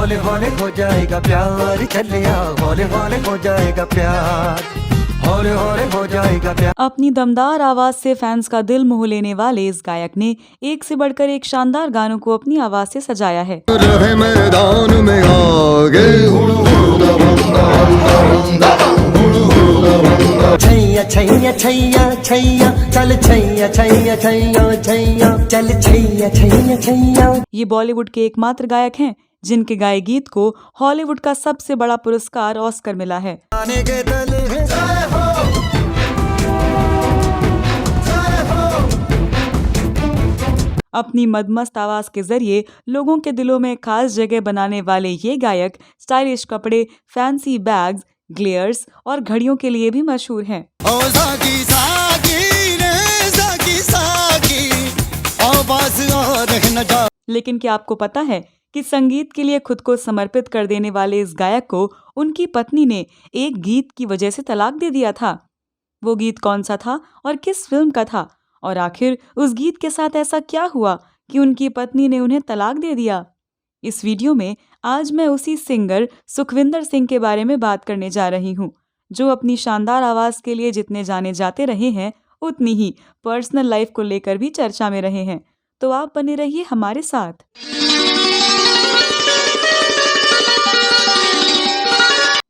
हौले हौले हो जाएगा प्यार, चलिया हौले हौले हो जाएगा प्यार, हौले हौले हो जाएगा प्यार। अपनी दमदार आवाज से फैंस का दिल मोह लेने वाले इस गायक ने एक से बढ़कर एक शानदार गानों को अपनी आवाज से सजाया है। रहे मैदान में आगे छैया छैया छैया छैया चल छैया छैया छैया छैया चल छैया छैया छैया। ये बॉलीवुड के एकमात्र गायक हैं जिनके गाए गीत को हॉलीवुड का सबसे बड़ा पुरस्कार ऑस्कर मिला है। अपनी मदमस्त आवाज के जरिए लोगों के दिलों में खास जगह बनाने वाले ये गायक स्टाइलिश कपड़े, फैंसी बैग्स, ग्लेयर्स और घड़ियों के लिए भी मशहूर हैं। लेकिन क्या आपको पता है कि संगीत के लिए खुद को समर्पित कर देने वाले इस गायक को उनकी पत्नी ने एक गीत की वजह से तलाक दे दिया था? वो गीत कौन सा था और किस फिल्म का था? और आखिर उस गीत के साथ ऐसा क्या हुआ कि उनकी पत्नी ने उन्हें तलाक दे दिया? इस वीडियो में आज मैं उसी सिंगर सुखविंदर सिंह के बारे में बात करने जा रही हूँ, जो अपनी शानदार आवाज के लिए जितने जाने जाते रहे हैं, उतनी ही पर्सनल लाइफ को लेकर भी चर्चा में रहे हैं। तो आप बने रहिए हमारे साथ।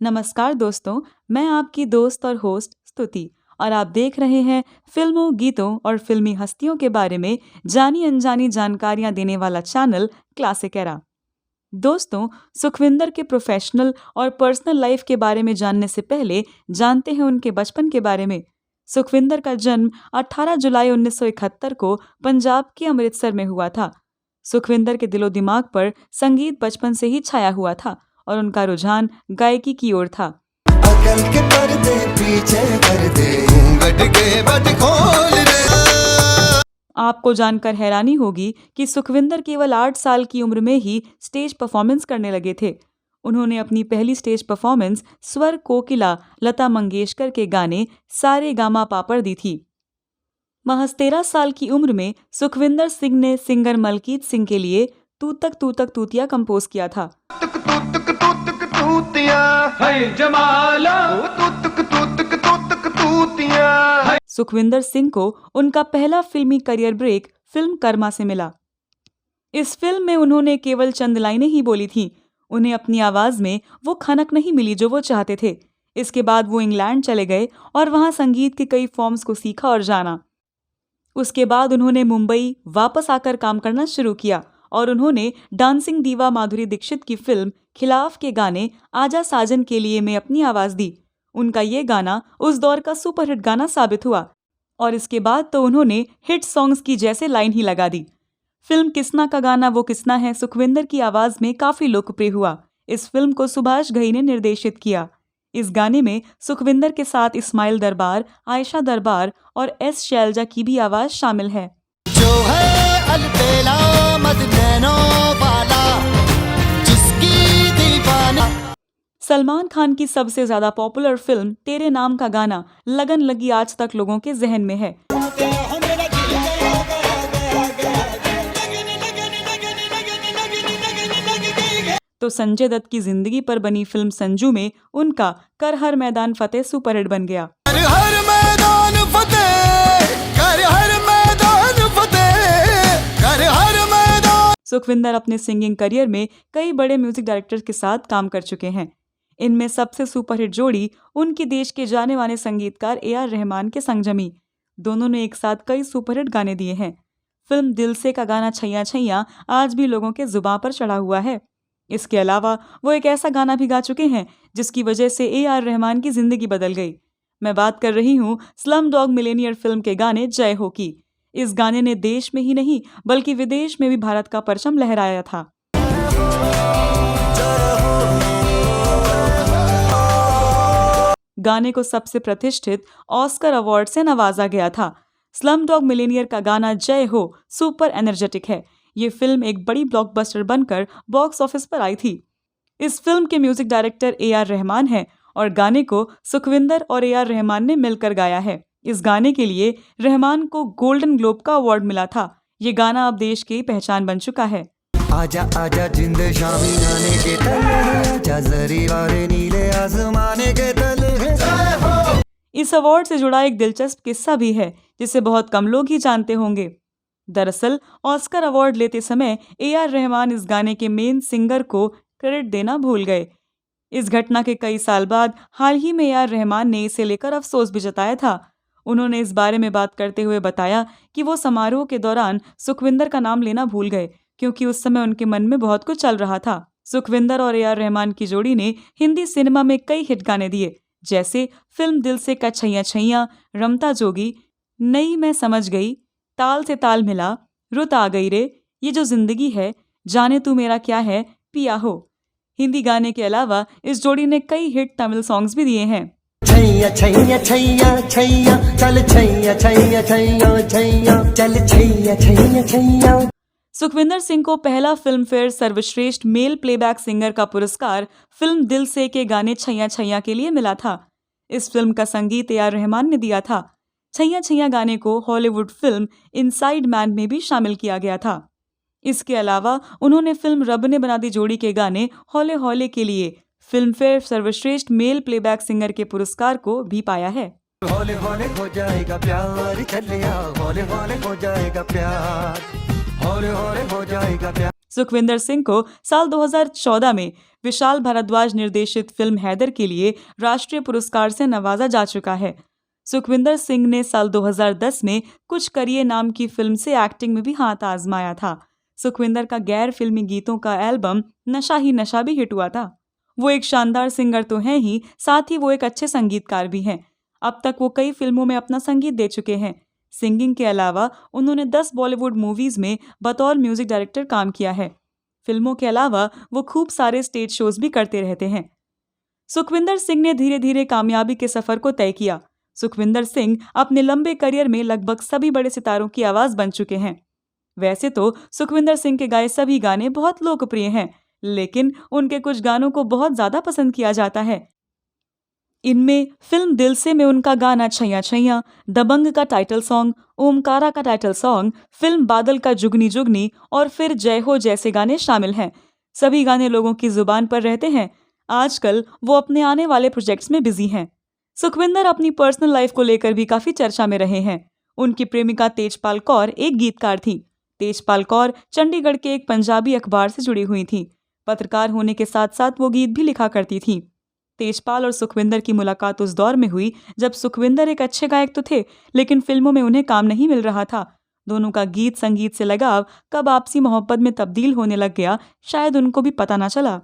नमस्कार दोस्तों, मैं आपकी दोस्त और होस्ट स्तुति और आप देख रहे हैं फिल्मों, गीतों और फिल्मी हस्तियों के बारे में जानी अनजानी जानकारियां देने वाला चैनल क्लासिक एरा। दोस्तों, सुखविंदर के प्रोफेशनल और पर्सनल लाइफ के बारे में जानने से पहले जानते हैं उनके बचपन के बारे में। सुखविंदर का जन्म 18 जुलाई 1971 को पंजाब के अमृतसर में हुआ था। सुखविंदर के दिलो दिमाग पर संगीत बचपन से ही छाया हुआ था और उनका रुझान गायकी की ओर था। अकल के पर्दे पीछे कर दे, बट के बट खोल दे। आपको जानकर हैरानी होगी कि सुखविंदर केवल 8 साल की उम्र में ही स्टेज परफॉर्मेंस करने लगे थे। उन्होंने अपनी पहली स्टेज परफॉर्मेंस स्वर कोकिला लता मंगेशकर के गाने सारे गामा पा पर दी थी। महज 13 साल की उम्र में सुखविंदर सिंह ने सिंगर मलकीत सिंह के लिए तू तक तूतिया कंपोज किया था। सुखविंदर सिंह को उनका पहला फिल्मी करियर ब्रेक फिल्म कर्मा से मिला। इस फिल्म में उन्होंने केवल चंद लाइनें ही बोली थीं। उन्हें अपनी आवाज में वो खनक नहीं मिली जो वो चाहते थे। इसके बाद वो इंग्लैंड चले गए और वहां संगीत के कई फॉर्म्स को सीखा और जाना। उसके बाद उन्होंने मुंबई वापस आकर काम करना शुरू किया और उन्होंने डांसिंग दीवा माधुरी दीक्षित की फिल्म खिलाफ के गाने आजा साजन के लिए में अपनी आवाज दी। उनका ये गाना उस दौर का सुपरहिट गाना साबित हुआ और इसके बाद तो उन्होंने हिट सॉन्ग्स की जैसे लाइन ही लगा दी। फिल्म किसना का गाना वो किसना है सुखविंदर की आवाज में काफी लोकप्रिय हुआ। इस फिल्म को सुभाष घई ने निर्देशित किया। इस गाने में सुखविंदर के साथ इस्माइल दरबार, आयशा दरबार और एस शैलजा की भी आवाज शामिल है। जो है अलबेला मदनैनो वाला, जिसकी दीवाना। सलमान खान की सबसे ज्यादा पॉपुलर फिल्म तेरे नाम का गाना लगन लगी आज तक लोगों के जहन में है। तो संजय दत्त की जिंदगी पर बनी फिल्म संजू में उनका कर हर मैदान फतेह सुपरहिट बन गया। कर हर मैदान फतेह, कर हर मैदान फतेह, कर हर मैदान। सुखविंदर अपने सिंगिंग करियर में कई बड़े म्यूजिक डायरेक्टर्स के साथ काम कर चुके हैं। इनमें सबसे सुपरहिट जोड़ी उनकी देश के जाने माने संगीतकार AR रहमान के संग जमी। दोनों ने एक साथ कई सुपरहिट गाने दिए हैं। फिल्म दिल से का गाना छैया छैया आज भी लोगों के जुबां पर चढ़ा हुआ है। इसके अलावा वो एक ऐसा गाना भी गा चुके हैं जिसकी वजह से AR रहमान की जिंदगी बदल गई। मैं बात कर रही हूँ स्लम डॉग मिलेनियर फिल्म के गाने जय हो की। इस गाने ने देश में ही नहीं बल्कि विदेश में भी भारत का परचम लहराया था। गाने को सबसे प्रतिष्ठित ऑस्कर अवार्ड से नवाजा गया था। स्लम डॉग मिलेनियर का गाना जय हो सुपर एनर्जेटिक है। ये फिल्म एक बड़ी ब्लॉकबस्टर बनकर बॉक्स ऑफिस पर आई थी। इस फिल्म के म्यूजिक डायरेक्टर AR रहमान हैं और गाने को सुखविंदर और AR रहमान ने मिलकर गाया है। इस गाने के लिए रहमान को गोल्डन ग्लोब का अवार्ड मिला था। ये गाना अब देश की पहचान बन चुका है। आजा आजा जिंद शामी गाने के तले, आजा जरी वाले नीले आसमाने के तले। इस अवार्ड से जुड़ा एक दिलचस्प किस्सा भी है जिसे बहुत कम लोग ही जानते होंगे। दरअसल ऑस्कर अवार्ड लेते समय AR रहमान इस गाने के मेन सिंगर को क्रेडिट देना भूल गए। इस घटना के कई साल बाद हाल ही में AR रहमान ने इसे लेकर अफसोस भी जताया था। उन्होंने इस बारे में बात करते हुए बताया कि वो समारोह के दौरान सुखविंदर का नाम लेना भूल गए क्योंकि उस समय उनके मन में बहुत कुछ चल रहा था। सुखविंदर और AR रहमान की जोड़ी ने हिंदी सिनेमा में कई हिट गाने दिए, जैसे फिल्म दिल से का छैया छैया, रमता जोगी, नई मैं समझ गई, ताल से ताल मिला, रुत आ गई रे, ये जो जिंदगी है, जाने तू मेरा क्या है, पिया हो। हिंदी गाने के अलावा इस जोड़ी ने कई हिट तमिल सॉन्ग्स भी दिए हैं। छैया छैया छैया छैया चल छैया छैया छैया छैया चल छैया छैया छैया। सुखविंदर सिंह को पहला फिल्म फेयर सर्वश्रेष्ठ मेल प्लेबैक सिंगर का पुरस्कार फिल्म दिल से के गाने छैया छैया के लिए मिला था। इस फिल्म का संगीत AR रहमान ने दिया था। छैया छैया गाने को हॉलीवुड फिल्म इनसाइड मैन में भी शामिल किया गया था। इसके अलावा उन्होंने फिल्म रब ने बना दी जोड़ी के गाने हौले हौले के लिए फिल्म फेयर सर्वश्रेष्ठ मेल प्लेबैक सिंगर के पुरस्कार को भी पाया है। हौले हौले हो जाएगा प्यार, चलिया हौले हौले हो जाएगा प्यार, हौले हौले हो जाएगा प्यार। सुखविंदर सिंह को साल 2014 में विशाल भारद्वाज निर्देशित फिल्म हैदर के लिए राष्ट्रीय पुरस्कार से नवाजा जा चुका है। सुखविंदर सिंह ने साल 2010 में कुछ करिए नाम की फिल्म से एक्टिंग में भी हाथ आजमाया था। सुखविंदर का गैर फिल्मी गीतों का एल्बम नशा ही नशा भी हिट हुआ था। वो एक शानदार सिंगर तो हैं ही, साथ ही वो एक अच्छे संगीतकार भी हैं। अब तक वो कई फिल्मों में अपना संगीत दे चुके हैं। सिंगिंग के अलावा उन्होंने 10 बॉलीवुड मूवीज में बतौर म्यूजिक डायरेक्टर काम किया है। फिल्मों के अलावा वो खूब सारे स्टेज शोज भी करते रहते हैं। सुखविंदर सिंह ने धीरे धीरे कामयाबी के सफर को तय किया। सुखविंदर सिंह अपने लंबे करियर में लगभग सभी बड़े सितारों की आवाज बन चुके हैं। वैसे तो सुखविंदर सिंह के गाए सभी गाने बहुत लोकप्रिय हैं, लेकिन उनके कुछ गानों को बहुत ज्यादा पसंद किया जाता है। इनमें फिल्म दिल से में उनका गाना छैया छैया, दबंग का टाइटल सॉन्ग, ओमकारा का टाइटल सॉन्ग, फिल्म बादल का जुगनी जुगनी और फिर जय हो जैसे गाने शामिल हैं। सभी गाने लोगों की जुबान पर रहते हैं। आजकल वो अपने आने वाले प्रोजेक्ट्स में बिजी हैं। सुखविंदर अपनी पर्सनल लाइफ को लेकर भी काफी चर्चा में रहे हैं। उनकी प्रेमिका तेजपाल कौर एक गीतकार थी। तेजपाल कौर चंडीगढ़ के एक पंजाबी अखबार से जुड़ी हुई थी। पत्रकार होने के साथ साथ वो गीत भी लिखा करती थी। तेजपाल और सुखविंदर की मुलाकात उस दौर में हुई जब सुखविंदर एक अच्छे गायक तो थे, लेकिन फिल्मों में उन्हें काम नहीं मिल रहा था। दोनों का गीत संगीत से लगाव कब आपसी मोहब्बत में तब्दील होने लग गया, शायद उनको भी पता ना चला।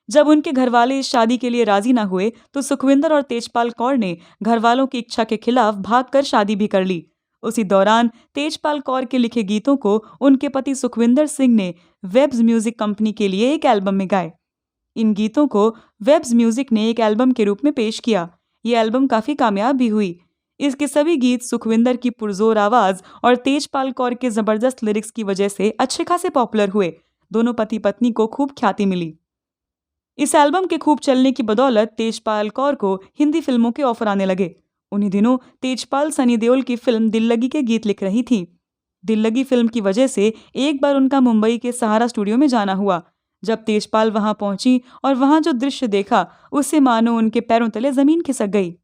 जब उनके घरवाले इस शादी के लिए राजी ना हुए तो सुखविंदर और तेजपाल कौर ने घरवालों की इच्छा के खिलाफ भागकर शादी भी कर ली। उसी दौरान तेजपाल कौर के लिखे गीतों को उनके पति सुखविंदर सिंह ने वेब्स म्यूजिक कंपनी के लिए एक एल्बम में गाए। इन गीतों को वेब्स म्यूजिक ने एक एल्बम के रूप में पेश किया। ये एल्बम काफी कामयाब भी हुई। इसके सभी गीत सुखविंदर की पुरजोर आवाज और तेजपाल कौर के जबरदस्त लिरिक्स की वजह से अच्छे खासे पॉपुलर हुए। दोनों पति पत्नी को खूब ख्याति मिली। इस एल्बम के खूब चलने की बदौलत तेजपाल कौर को हिंदी फिल्मों के ऑफर आने लगे। उन्हीं दिनों तेजपाल सनी देओल की फिल्म दिल लगी के गीत लिख रही थी। दिल लगी फिल्म की वजह से एक बार उनका मुंबई के सहारा स्टूडियो में जाना हुआ। जब तेजपाल वहां पहुंची और वहां जो दृश्य देखा, उससे मानो उनके पैरों तले जमीन खिसक गई।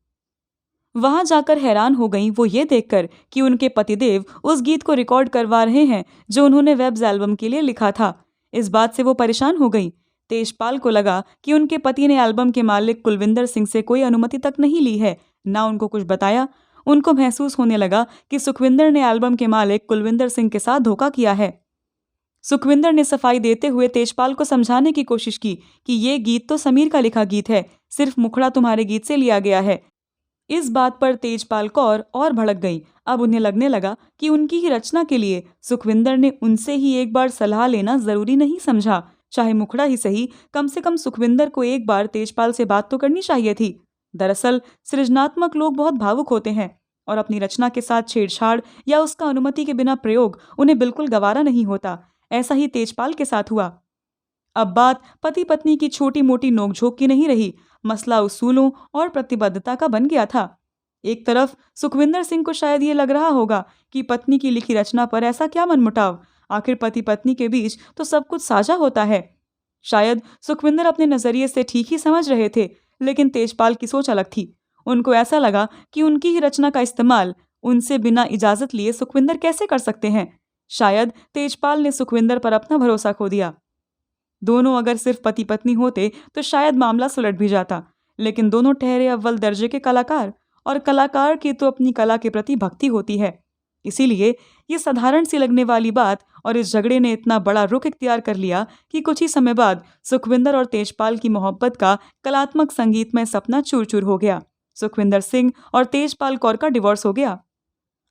वहां जाकर हैरान हो गईं वो ये देखकर कि उनके पतिदेव उस गीत को रिकॉर्ड करवा रहे हैं जो उन्होंने वेब्स एल्बम के लिए लिखा था। इस बात से वो परेशान हो गईं। तेजपाल को लगा कि उनके पति ने एल्बम के मालिक कुलविंदर सिंह से कोई अनुमति तक नहीं ली है, ना उनको कुछ बताया। उनको महसूस होने लगा कि सुखविंदर ने एल्बम के मालिक कुलविंदर सिंह के साथ धोखा किया है। सुखविंदर ने सफाई देते हुए तेजपाल को समझाने की कोशिश की कि ये गीत तो समीर का लिखा गीत है, सिर्फ मुखड़ा तुम्हारे गीत से लिया गया है। इस बात पर तेजपाल कौर और भड़क गई। अब उन्हें लगने लगा कि उनकी ही रचना के लिए सुखविंदर ने उनसे ही एक बार सलाह लेना जरूरी नहीं समझा। चाहे मुखड़ा ही सही, कम से कम सुखविंदर को एक बार तेजपाल से बात तो करनी चाहिए थी। दरअसल सृजनात्मक लोग बहुत भावुक होते हैं और अपनी रचना के साथ छेड़छाड़ या उसका अनुमति के बिना प्रयोग उन्हें बिल्कुल गवारा नहीं होता। ऐसा ही तेजपाल के साथ हुआ। अब बात पति पत्नी की छोटी मोटी नोकझोंक की नहीं रही, मसला उसूलों और प्रतिबद्धता का बन गया था। एक तरफ सुखविंदर सिंह को शायद ये लग रहा होगा कि पत्नी की लिखी रचना पर ऐसा क्या मनमुटाव, आखिर पति पत्नी के बीच तो सब कुछ साझा होता है। शायद सुखविंदर अपने नजरिए से ठीक ही समझ रहे थे, लेकिन तेजपाल की सोच अलग थी। उनको ऐसा लगा कि उनकी ही रचना का इस्तेमाल उनसे बिना इजाजत लिए सुखविंदर कैसे कर सकते हैं। शायद तेजपाल ने सुखविंदर पर अपना भरोसा खो दिया। दोनों अगर सिर्फ पति पत्नी होते तो शायद मामला सुलट भी जाता, लेकिन दोनों ठहरे अव्वल दर्जे के कलाकार, और कलाकार की तो अपनी कला के प्रति भक्ति होती है। इसीलिए ये साधारण सी लगने वाली बात और इस झगड़े ने इतना बड़ा रुख इख्तियार कर लिया कि कुछ ही समय बाद सुखविंदर और तेजपाल की मोहब्बत का कलात्मक संगीतमय सपना चूर चूर हो गया। सुखविंदर सिंह और तेजपाल कौर का डिवोर्स हो गया।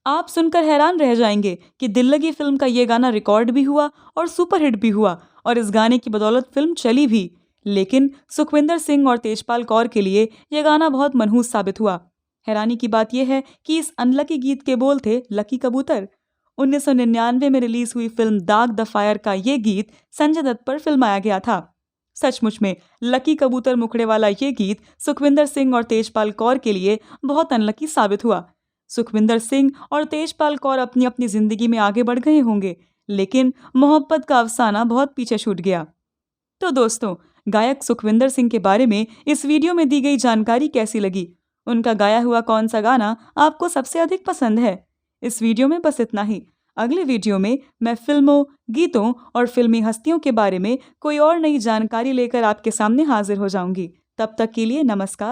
आप सुनकर हैरान रह जाएंगे कि दिल लगी फिल्म का ये गाना रिकॉर्ड भी हुआ और सुपरहिट भी हुआ, और इस गाने की बदौलत फिल्म चली भी। लेकिन सुखविंदर सिंह और तेजपाल कौर के लिए यह गाना बहुत मनहूस साबित हुआ। हैरानी की बात यह है कि इस अनलकी गीत के बोल थे लकी कबूतर। 1999 में रिलीज हुई फिल्म दाग द फायर का ये गीत संजय दत्त पर फिल्माया गया था। सचमुच में लकी कबूतर मुखड़े वाला ये गीत सुखविंदर सिंह और तेजपाल कौर के लिए बहुत अनलकी साबित हुआ। सुखविंदर सिंह और तेजपाल कौर अपनी अपनी जिंदगी में आगे बढ़ गए होंगे, लेकिन मोहब्बत का अफसाना बहुत पीछे छूट गया। तो दोस्तों, गायक सुखविंदर सिंह के बारे में इस वीडियो में दी गई जानकारी कैसी लगी? उनका गाया हुआ कौन सा गाना आपको सबसे अधिक पसंद है? इस वीडियो में बस इतना ही। अगले वीडियो में मैं फिल्मों, गीतों और फिल्मी हस्तियों के बारे में कोई और नई जानकारी लेकर आपके सामने हाजिर हो जाऊंगी। तब तक के लिए नमस्कार।